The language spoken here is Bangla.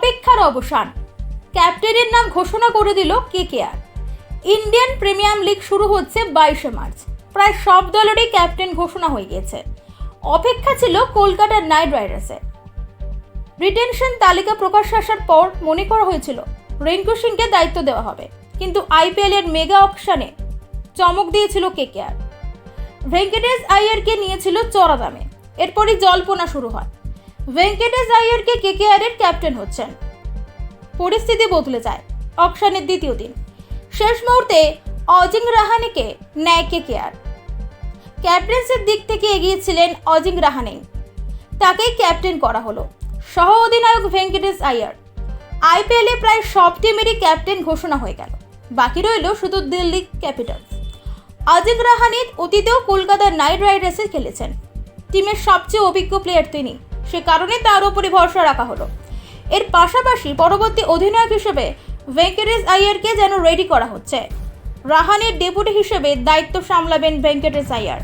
অপেক্ষার অবসান, ক্যাপ্টেনের নাম ঘোষণা করে দিল কেকেআর। ইন্ডিয়ান প্রিমিয়ার লিগ শুরু হচ্ছে 22শে মার্চ। প্রায় সব দলেরই ক্যাপ্টেন ঘোষণা হয়ে গেছে। অপেক্ষা ছিল কলকাতা নাইট রাইডার্সের। রিটেনশন তালিকা প্রকাশ আসার পর মনে করা হয়েছিল রিঙ্কু সিংকে দায়িত্ব দেওয়া হবে, কিন্তু আইপিএল এর মেগা অকশনে চমক দিয়েছিল কেকেআর। ভেঙ্কটেশ আইয়ারকে নিয়েছিল চড়া দামে। এরপরই জল্পনা শুরু হয় ভেঙ্কটেশ আইয়ারকে কেকেআর এর ক্যাপ্টেন হচ্ছেন। পরিস্থিতি বদলে যায় অকশনের দ্বিতীয় দিন। শেষ মুহূর্তে অজিং রাহানেকে নেয় কেকেআর। ক্যাপ্টেন্সির দিক থেকে এগিয়েছিলেন অজিং রাহানে, তাকেই ক্যাপ্টেন করা হলো। সহ অধিনায়ক ভেঙ্কটেশ আইয়ার। আইপিএলে প্রায় সব টিমেরই ক্যাপ্টেন ঘোষণা হয়ে গেল, বাকি রইল শুধু দিল্লি ক্যাপিটালস। অজিং রাহানে অতীতেও কলকাতা নাইট রাইডার্সে খেলেছেন। টিমের সবচেয়ে অভিজ্ঞ প্লেয়ার তিনি, সে কারণে তার উপরই ভরসা রাখা হলো। এর পাশাপাশি পরবর্তী অধিনায়ক হিসেবে ভেঙ্কটেশ আইয়ারকে যেন রেডি করা হচ্ছে। রাহানের ডেপুটি হিসেবে দায়িত্ব সামলাবেন ভেঙ্কটেশ আইয়ার।